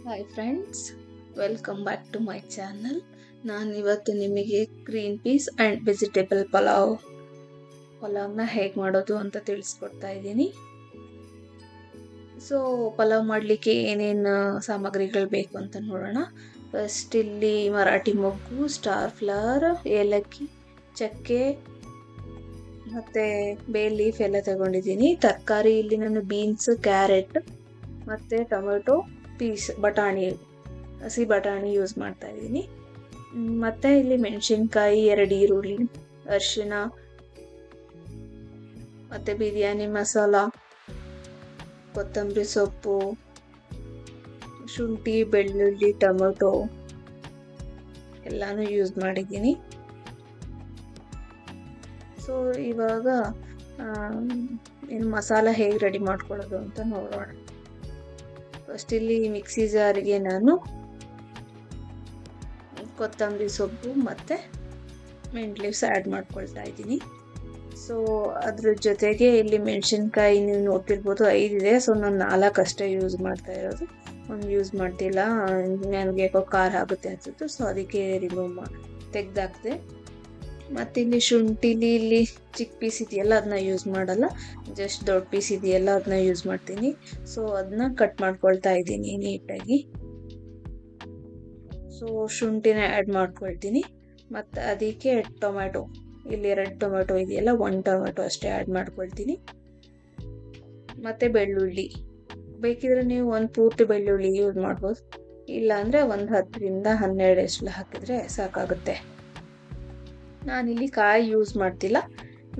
Hi friends, welcome back to my channel. ನಾನು ಇವತ್ತು ನಿಮಗೆ ಗ್ರೀನ್ ಪೀಸ್ ಆ್ಯಂಡ್ ವೆಜಿಟೇಬಲ್ ಪಲಾವ್ನ ಹೇಗೆ ಮಾಡೋದು ಅಂತ ತಿಳಿಸ್ಕೊಡ್ತಾ ಇದ್ದೀನಿ. ಸೊ ಪಲಾವ್ ಮಾಡಲಿಕ್ಕೆ ಏನೇನು ಸಾಮಗ್ರಿಗಳು ಬೇಕು ಅಂತ ನೋಡೋಣ. ಫಸ್ಟ್ ಇಲ್ಲಿ ಮರಾಠಿ ಮೊಗ್ಗು, ಸ್ಟಾರ್ ಫ್ಲವರ್, ಏಲಕ್ಕಿ, ಚಕ್ಕೆ ಮತ್ತು ಬೇ ಲೀಫ್ ಎಲ್ಲ ತಗೊಂಡಿದ್ದೀನಿ. ತರಕಾರಿ ಇಲ್ಲಿ ನಾನು ಬೀನ್ಸ್, ಕ್ಯಾರೆಟ್ ಮತ್ತು ಟೊಮೆಟೊ, ಬಟಾಣಿ, ಹಸಿ ಬಟಾಣಿ ಯೂಸ್ ಮಾಡ್ತಾ ಇದ್ದೀನಿ. ಮತ್ತು ಇಲ್ಲಿ ಮೆಣಸಿನ್ಕಾಯಿ, 2 ಈರುಳ್ಳಿ, ಅರಿಶಿನ ಮತ್ತು ಬಿರಿಯಾನಿ ಮಸಾಲ, ಕೊತ್ತಂಬರಿ ಸೊಪ್ಪು, ಶುಂಠಿ, ಬೆಳ್ಳುಳ್ಳಿ, ಟೊಮೆಟೊ ಎಲ್ಲಾನು ಯೂಸ್ ಮಾಡಿದ್ದೀನಿ. ಸೊ ಇವಾಗ ಏನು ಮಸಾಲ ಹೇಗೆ ರೆಡಿ ಮಾಡ್ಕೊಳ್ಳೋದು ಅಂತ ನೋಡೋಣ. ಫಸ್ಟ್ ಇಲ್ಲಿ ಮಿಕ್ಸಿ ಜಾರಿಗೆ ನಾನು ಕೊತ್ತಂಬರಿ ಸೊಪ್ಪು ಮತ್ತು ಮಿಂಟ್ ಲೀವ್ಸ್ ಆ್ಯಡ್ ಮಾಡ್ಕೊಳ್ತಾ ಇದ್ದೀನಿ. ಸೊ ಅದ್ರ ಜೊತೆಗೆ ಇಲ್ಲಿ ಮೆಣಸಿನ್ಕಾಯಿ ನೀವು ನೋಡ್ತಿರ್ಬೋದು 5 ಇದೆ. ಸೊ ನಾನು 4 ಅಷ್ಟೇ ಯೂಸ್ ಮಾಡ್ತಾ ಇರೋದು, ಒಂದು ಯೂಸ್ ಮಾಡ್ತಿಲ್ಲ. ನನಗೆ ಯಾಕೋ ಖಾರ ಆಗುತ್ತೆ ಅನ್ಸುತ್ತೆ, ಸೊ ಅದಕ್ಕೆ ತೆಗ್ದಾಕ್ದೆ. ಮತ್ತು ಇಲ್ಲಿ ಶುಂಠಿಲಿ ಇಲ್ಲಿ ಚಿಕ್ಕ ಪೀಸ್ ಇದೆಯಲ್ಲ ಅದನ್ನ ಯೂಸ್ ಮಾಡಲ್ಲ, ಜಸ್ಟ್ ದೊಡ್ಡ ಪೀಸ್ ಇದೆಯಲ್ಲ ಅದನ್ನ ಯೂಸ್ ಮಾಡ್ತೀನಿ. ಸೊ ಅದನ್ನ ಕಟ್ ಮಾಡ್ಕೊಳ್ತಾ ಇದ್ದೀನಿ ನೀಟಾಗಿ. ಸೊ ಶುಂಠಿನ ಆ್ಯಡ್ ಮಾಡ್ಕೊಳ್ತೀನಿ. ಮತ್ತು ಅದಕ್ಕೆ ಟೊಮೆಟೊ, ಇಲ್ಲಿ 2 ಟೊಮೆಟೊ ಇದೆಯಲ್ಲ, 1 ಟೊಮೆಟೊ ಅಷ್ಟೇ ಆ್ಯಡ್ ಮಾಡ್ಕೊಳ್ತೀನಿ. ಮತ್ತು ಬೆಳ್ಳುಳ್ಳಿ ಬೇಕಿದ್ರೆ ನೀವು ಒಂದು ಪೂರ್ತಿ ಬೆಳ್ಳುಳ್ಳಿ ಯೂಸ್ ಮಾಡ್ಬೋದು, ಇಲ್ಲಾಂದರೆ ಒಂದು 10ರಿಂದ 12 ಎಷ್ಟು ಹಾಕಿದರೆ ಸಾಕಾಗುತ್ತೆ. ನಾನಿಲ್ಲಿ ಕಾಯಿ ಯೂಸ್ ಮಾಡ್ತಿಲ್ಲ,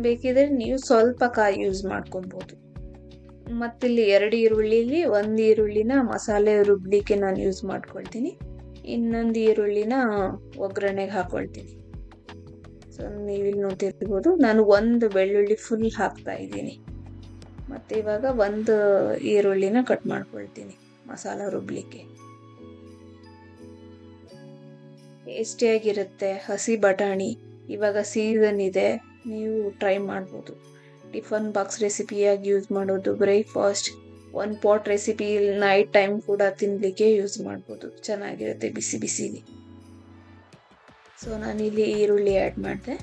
ಬೇಕಿದ್ರೆ ನೀವು ಸ್ವಲ್ಪ ಕಾಯಿ ಯೂಸ್ ಮಾಡ್ಕೊಬೋದು. ಮತ್ತಿಲ್ಲಿ 2 ಈರುಳ್ಳಿಲಿ 1 ಈರುಳ್ಳಿನ ಮಸಾಲೆ ರುಬ್ಲಿಕ್ಕೆ ನಾನು ಯೂಸ್ ಮಾಡ್ಕೊಳ್ತೀನಿ, ಇನ್ನೊಂದು ಈರುಳ್ಳಿನ ಒಗ್ಗರಣೆಗೆ ಹಾಕೊಳ್ತೀನಿ. ಸೊ ನೀವಿಲ್ಲಿ ನೋಡ್ತಿರ್ಬೋದು, ನಾನು 1 ಬೆಳ್ಳುಳ್ಳಿ ಫುಲ್ ಹಾಕ್ತಾ ಇದ್ದೀನಿ. ಮತ್ತು ಇವಾಗ 1 ಈರುಳ್ಳಿನ ಕಟ್ ಮಾಡ್ಕೊಳ್ತೀನಿ ಮಸಾಲ ರುಬ್ಲಿಕ್ಕೆ. ಟೇಸ್ಟಿಯಾಗಿರುತ್ತೆ. ಹಸಿ ಬಟಾಣಿ ಇವಾಗ ಸೀಸನ್ ಇದೆ, ನೀವು ಟ್ರೈ ಮಾಡ್ಬೋದು. ಟಿಫನ್ ಬಾಕ್ಸ್ ರೆಸಿಪಿಯಾಗಿ ಯೂಸ್ ಮಾಡೋದು, breakfast, 1 pot recipe, night time ಕೂಡ ತಿನ್ನಲಿಕ್ಕೆ ಯೂಸ್ ಮಾಡ್ಬೋದು, ಚೆನ್ನಾಗಿರುತ್ತೆ ಬಿಸಿ ಬಿಸಿಲಿ. ಸೊ ನಾನಿಲ್ಲಿ ಈರುಳ್ಳಿ ಆ್ಯಡ್ ಮಾಡಿದೆ.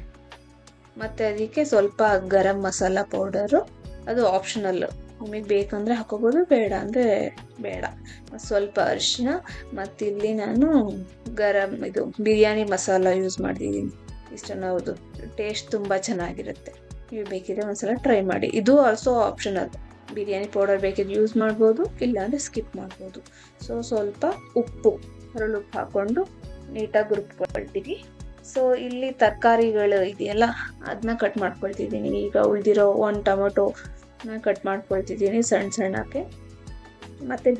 ಮತ್ತು ಅದಕ್ಕೆ ಸ್ವಲ್ಪ ಗರಂ ಮಸಾಲ ಪೌಡರು, ಅದು ಆಪ್ಷನಲ್ಲು, ನಿಮಗೆ ಬೇಕಂದರೆ ಹಾಕೋಬೋದು, ಬೇಡ ಅಂದರೆ ಬೇಡ. ಸ್ವಲ್ಪ ಅರಿಶಿನ, ಮತ್ತಿಲ್ಲಿ ನಾನು ಬಿರಿಯಾನಿ ಮಸಾಲ ಯೂಸ್ ಮಾಡಿದ್ದೀನಿ. ಇಷ್ಟನ್ನು, ಹೌದು, ಟೇಸ್ಟ್ ತುಂಬ ಚೆನ್ನಾಗಿರುತ್ತೆ. ನೀವು ಬೇಕಿದ್ರೆ ಒಂದ್ಸಲ ಟ್ರೈ ಮಾಡಿ. ಇದು ಆಲ್ಸೋ ಆಪ್ಷನಲ್, ಬಿರಿಯಾನಿ ಪೌಡರ್ ಬೇಕಿದ್ರೆ ಯೂಸ್ ಮಾಡ್ಬೋದು, ಇಲ್ಲಾಂದರೆ ಸ್ಕಿಪ್ ಮಾಡ್ಬೋದು. ಸೊ ಸ್ವಲ್ಪ ಉಪ್ಪು ಹಾಕ್ಕೊಂಡು ನೀಟಾಗಿ ರುಬ್ಕೊಳ್ತೀನಿ. ಸೊ ಇಲ್ಲಿ ತರಕಾರಿಗಳು ಇದೆಯಲ್ಲ ಅದನ್ನ ಕಟ್ ಮಾಡ್ಕೊಳ್ತಿದ್ದೀನಿ. ಈಗ ಉಳಿದಿರೋ 1 ಟೊಮೆಟೊನ ಕಟ್ ಮಾಡ್ಕೊಳ್ತಿದ್ದೀನಿ ಸಣ್ಣಕ್ಕೆ. ಮತ್ತು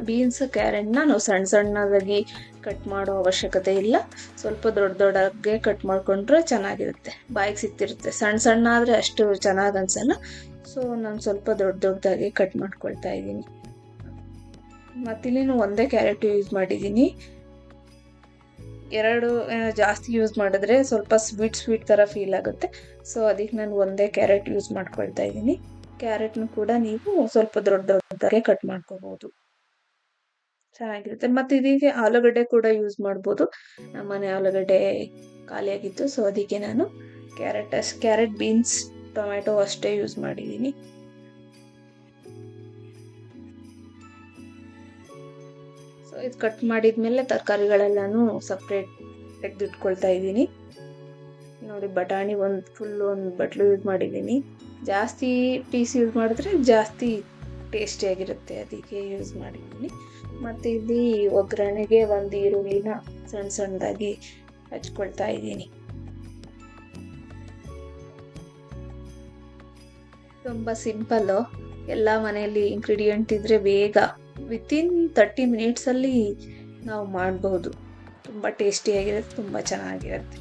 ಬೀನ್ಸ್, ಕ್ಯಾರೆಟ್ನ ನಾವು ಸಣ್ಣದಾಗಿ ಕಟ್ ಮಾಡೋ ಅವಶ್ಯಕತೆ ಇಲ್ಲ, ಸ್ವಲ್ಪ ದೊಡ್ಡದಾಗೆ ಕಟ್ ಮಾಡಿಕೊಂಡ್ರೆ ಚೆನ್ನಾಗಿರುತ್ತೆ, ಬಾಯಿಗೆ ಸಿಕ್ತಿರುತ್ತೆ. ಸಣ್ಣ ಆದರೆ ಅಷ್ಟು ಚೆನ್ನಾಗಿ ಅನ್ಸಲ್ಲ. ಸೊ ನಾನು ಸ್ವಲ್ಪ ದೊಡ್ಡದಾಗಿ ಕಟ್ ಮಾಡ್ಕೊಳ್ತಾ ಇದ್ದೀನಿ. ಮತ್ತಿಲ್ಲಿ ಒಂದೇ ಕ್ಯಾರೆಟ್ ಯೂಸ್ ಮಾಡಿದ್ದೀನಿ. 2 ಜಾಸ್ತಿ ಯೂಸ್ ಮಾಡಿದ್ರೆ ಸ್ವಲ್ಪ ಸ್ವೀಟ್ ಥರ ಫೀಲ್ ಆಗುತ್ತೆ. ಸೊ ಅದಕ್ಕೆ ನಾನು ಒಂದೇ ಕ್ಯಾರೆಟ್ ಯೂಸ್ ಮಾಡ್ಕೊಳ್ತಾ ಇದ್ದೀನಿ. ಕ್ಯಾರೆಟ್ನು ಕೂಡ ನೀವು ಸ್ವಲ್ಪ ದೊಡ್ಡದಾಗೆ ಕಟ್ ಮಾಡ್ಕೋಬೋದು, ಚೆನ್ನಾಗಿರುತ್ತೆ. ಮತ್ತು ಇದಕ್ಕೆ ಆಲೂಗಡ್ಡೆ ಕೂಡ ಯೂಸ್ ಮಾಡ್ಬೋದು. ನಮ್ಮನೆ ಆಲೂಗಡ್ಡೆ ಖಾಲಿಯಾಗಿತ್ತು, ಸೊ ಅದಕ್ಕೆ ನಾನು ಕ್ಯಾರೆಟ್, ಬೀನ್ಸ್, ಟೊಮೆಟೊ ಅಷ್ಟೇ ಯೂಸ್ ಮಾಡಿದ್ದೀನಿ. ಸೊ ಇದು ಕಟ್ ಮಾಡಿದ್ಮೇಲೆ ತರಕಾರಿಗಳೆಲ್ಲನೂ ಸಪ್ರೇಟ್ ತೆಗೆದಿಟ್ಕೊಳ್ತಾ ಇದ್ದೀನಿ. ನೋಡಿ, ಬಟಾಣಿ ಒಂದು ಬಟ್ಲು ಯೂಸ್ ಮಾಡಿದ್ದೀನಿ. ಜಾಸ್ತಿ ಪೀಸ್ ಯೂಸ್ ಮಾಡಿದ್ರೆ ಜಾಸ್ತಿ ಟೇಸ್ಟಿಯಾಗಿರುತ್ತೆ, ಅದಕ್ಕೆ ಯೂಸ್ ಮಾಡಿದ್ದೀನಿ. ಮತ್ತು ಇಲ್ಲಿ ಒಗ್ಗರಣೆಗೆ 1 ಈರುಳ್ಳಿನ ಸಣ್ಣದಾಗಿ ಹಚ್ಕೊಳ್ತಾ ಇದ್ದೀನಿ. ತುಂಬ ಸಿಂಪಲ್ಲು, ಎಲ್ಲ ಮನೆಯಲ್ಲಿ ಇಂಗ್ರೀಡಿಯೆಂಟ್ ಇದ್ದರೆ ಬೇಗ ವಿತಿನ್ 30 ಮಿನಿಟ್ಸಲ್ಲಿ ನಾವು ಮಾಡಬಹುದು. ತುಂಬ ಟೇಸ್ಟಿಯಾಗಿರುತ್ತೆ, ತುಂಬ ಚೆನ್ನಾಗಿರುತ್ತೆ.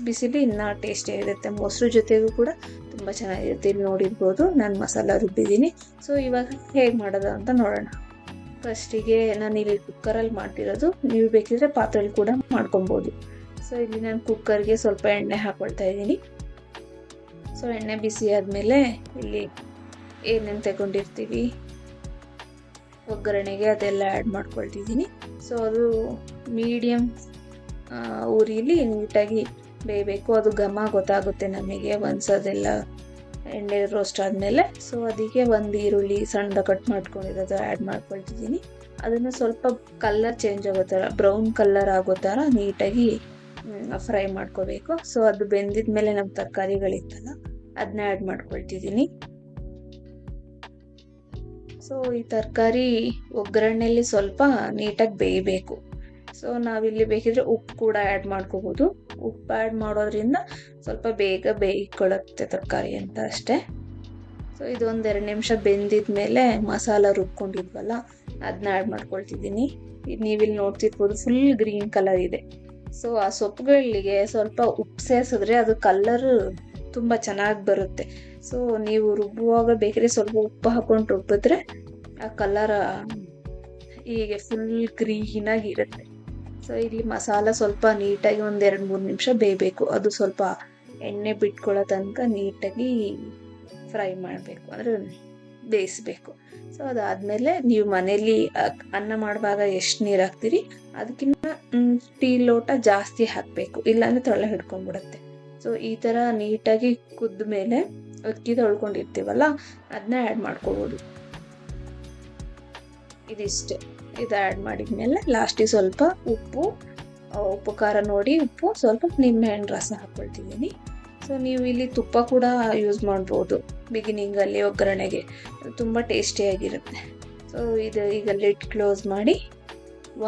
ಬಿಸಿಲಿ ಇನ್ನೂ ಟೇಸ್ಟಿಯಾಗಿರುತ್ತೆ. ಮೊಸರು ಜೊತೆಗೂ ಕೂಡ ತುಂಬ ಚೆನ್ನಾಗಿರುತ್ತೆ. ಇಲ್ಲಿ ನೋಡಿರ್ಬೋದು ನಾನು ಮಸಾಲ ರುಬ್ಬಿದ್ದೀನಿ. ಸೊ ಇವಾಗ ಹೇಗೆ ಮಾಡೋದು ಅಂತ ನೋಡೋಣ. ಫಸ್ಟಿಗೆ ನಾನು ಇಲ್ಲಿ ಕುಕ್ಕರಲ್ಲಿ ಮಾಡ್ತಿರೋದು, ನೀವು ಬೇಕಿದ್ರೆ ಪಾತ್ರೆಯಲ್ಲಿ ಕೂಡ ಮಾಡ್ಕೊಬೋದು. ಸೊ ಇಲ್ಲಿ ನಾನು ಕುಕ್ಕರ್ಗೆ ಸ್ವಲ್ಪ ಎಣ್ಣೆ ಹಾಕ್ಕೊಳ್ತಾ ಇದ್ದೀನಿ. ಸೊ ಎಣ್ಣೆ ಬಿಸಿ ಆದಮೇಲೆ ಇಲ್ಲಿ ಏನೇನು ತಗೊಂಡಿರ್ತೀವಿ ಒಗ್ಗರಣೆಗೆ ಅದೆಲ್ಲ ಆ್ಯಡ್ ಮಾಡ್ಕೊಳ್ತಿದ್ದೀನಿ. ಸೊ ಅದು ಮೀಡಿಯಮ್ ಉರಿಲಿ ನೀಟಾಗಿ ಬೇಯಬೇಕು. ಅದು ಘಮ ಗೊತ್ತಾಗುತ್ತೆ ನಮಗೆ ಒನ್ಸ್ ಅದೆಲ್ಲ ಎಣ್ಣೆ ರೋಸ್ಟ್ ಆದಮೇಲೆ. ಸೊ ಅದಕ್ಕೆ ಒಂದು ಈರುಳ್ಳಿ ಸಣ್ಣದ ಕಟ್ ಮಾಡ್ಕೊಂಡಿರೋದು ಆ್ಯಡ್ ಮಾಡ್ಕೊಳ್ತಿದ್ದೀನಿ. ಅದನ್ನು ಸ್ವಲ್ಪ ಕಲರ್ ಚೇಂಜ್ ಆಗೋ ಥರ, ಬ್ರೌನ್ ಕಲರ್ ಆಗೋ ಥರ ನೀಟಾಗಿ ಫ್ರೈ ಮಾಡ್ಕೋಬೇಕು. ಸೊ ಅದು ಬೆಂದಿದ್ಮೇಲೆ ನಮ್ಮ ತರಕಾರಿಗಳಿತ್ತಲ್ಲ ಅದನ್ನ ಆ್ಯಡ್ ಮಾಡ್ಕೊಳ್ತಿದ್ದೀನಿ. ಸೊ ಈ ತರಕಾರಿ ಒಗ್ಗರಣೆಯಲ್ಲಿ ಸ್ವಲ್ಪ ನೀಟಾಗಿ ಬೇಯಬೇಕು. ಸೊ ನಾವಿಲ್ಲಿ ಬೇಕಿದ್ರೆ ಉಪ್ಪು ಕೂಡ ಆ್ಯಡ್ ಮಾಡ್ಕೋಬೋದು. ಉಪ್ಪು ಆ್ಯಡ್ ಮಾಡೋದ್ರಿಂದ ಸ್ವಲ್ಪ ಬೇಗ ಬೇಯ್ಕೊಳ್ಳುತ್ತೆ ತರಕಾರಿ ಅಂತ ಅಷ್ಟೇ. ಸೊ ಇದೊಂದು 2 ನಿಮಿಷ ಬೆಂದಿದ್ಮೇಲೆ ಮಸಾಲ ರುಬ್ಕೊಂಡಿದ್ವಲ್ಲ ಅದನ್ನ ಆ್ಯಡ್ ಮಾಡ್ಕೊಳ್ತಿದ್ದೀನಿ. ನೀವಿಲ್ಲಿ ನೋಡ್ತಿರ್ಬೋದು ಫುಲ್ ಗ್ರೀನ್ ಕಲರ್ ಇದೆ. ಸೊ ಆ ಸೊಪ್ಪುಗಳಿಗೆ ಸ್ವಲ್ಪ ಉಪ್ಪು ಸೇರಿಸಿದ್ರೆ ಅದು ಕಲರ್ ತುಂಬ ಚೆನ್ನಾಗಿ ಬರುತ್ತೆ. ಸೊ ನೀವು ರುಬ್ಬುವಾಗ ಬೇಕಿದ್ರೆ ಸ್ವಲ್ಪ ಉಪ್ಪು ಹಾಕೊಂಡು ರುಬ್ಬಿದ್ರೆ ಆ ಕಲರ್ ಹೀಗೆ ಫುಲ್ ಗ್ರೀನಾಗಿರುತ್ತೆ. ಸೊ ಇಲ್ಲಿ ಮಸಾಲ ಸ್ವಲ್ಪ ನೀಟಾಗಿ ಒಂದು 2-3 ನಿಮಿಷ ಬೇಯಬೇಕು. ಅದು ಸ್ವಲ್ಪ ಎಣ್ಣೆ ಬಿಟ್ಕೊಳ್ಳೋ ತನಕ ನೀಟಾಗಿ ಫ್ರೈ ಮಾಡಬೇಕು, ಅಂದರೆ ಬೇಯಿಸ್ಬೇಕು. ಸೊ ಅದಾದಮೇಲೆ ನೀವು ಮನೇಲಿ ಅನ್ನ ಮಾಡುವಾಗ ಎಷ್ಟು ನೀರು ಹಾಕ್ತೀರಿ ಅದಕ್ಕಿಂತ ಟೀ ಲೋಟ ಜಾಸ್ತಿ ಹಾಕಬೇಕು, ಇಲ್ಲಾಂದರೆ ತೊಳೆ ಹಿಡ್ಕೊಂಡ್ಬಿಡುತ್ತೆ. ಸೊ ಈ ಥರ ನೀಟಾಗಿ ಕುದ್ದ ಮೇಲೆ ಅಕ್ಕಿ ತೊಳ್ಕೊಂಡಿರ್ತೀವಲ್ಲ ಅದನ್ನ ಆ್ಯಡ್ ಮಾಡ್ಕೋಬೋದು. ಇದಿಷ್ಟೇ. ಇದು ಆ್ಯಡ್ ಮಾಡಿದ್ಮೇಲೆ ಲಾಸ್ಟಿಗೆ ಸ್ವಲ್ಪ ಉಪ್ಪು ಖಾರ ನೋಡಿ ಉಪ್ಪು ಸ್ವಲ್ಪ ನಿಂಬೆಹಣ್ಣು ರಸ ಹಾಕ್ಕೊಳ್ತಿದ್ದೀನಿ. ಸೊ ನೀವು ಇಲ್ಲಿ ತುಪ್ಪ ಕೂಡ ಯೂಸ್ ಮಾಡ್ಬೋದು ಬಿಗಿನಿಂಗಲ್ಲಿ ಒಗ್ಗರಣೆಗೆ, ತುಂಬ ಟೇಸ್ಟಿಯಾಗಿರುತ್ತೆ. ಸೊ ಇದು ಈಗ ಲಿಡ್ ಕ್ಲೋಸ್ ಮಾಡಿ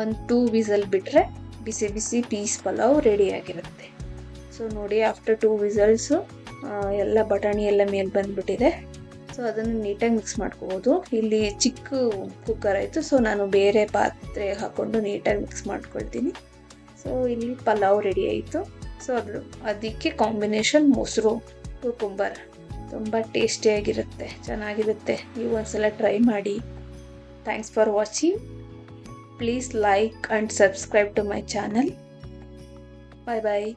1-2 ವಿಸಲ್ ಬಿಟ್ಟರೆ ಬಿಸಿ ಬಿಸಿ ಪೀಸ್ ಪಲಾವ್ ರೆಡಿಯಾಗಿರುತ್ತೆ. ಸೊ ನೋಡಿ ಆಫ್ಟರ್ 2 ವಿಸಲ್ಸು ಎಲ್ಲ ಬಟಾಣಿ ಎಲ್ಲ ಮೇಲೆ ಬಂದುಬಿಟ್ಟಿದೆ. ಸೊ ಅದನ್ನು ನೀಟಾಗಿ ಮಿಕ್ಸ್ ಮಾಡ್ಕೋಬೋದು. ಇಲ್ಲಿ ಚಿಕ್ಕ ಕುಕ್ಕರ್ ಆಯಿತು, ಸೊ ನಾನು ಬೇರೆ ಪಾತ್ರೆ ಹಾಕ್ಕೊಂಡು ನೀಟಾಗಿ ಮಿಕ್ಸ್ ಮಾಡ್ಕೊಳ್ತೀನಿ. ಸೊ ಇಲ್ಲಿ ಪಲಾವ್ ರೆಡಿ ಆಯಿತು. ಸೊ ಅದಕ್ಕೆ ಕಾಂಬಿನೇಷನ್ ಮೊಸರು ಕುಕುಂಬರ್ ತುಂಬ ಟೇಸ್ಟಿಯಾಗಿರುತ್ತೆ, ಚೆನ್ನಾಗಿರುತ್ತೆ. ನೀವು ಒಂದ್ಸಲ ಟ್ರೈ ಮಾಡಿ. Thanks for watching. Please like and subscribe to my channel. Bye bye.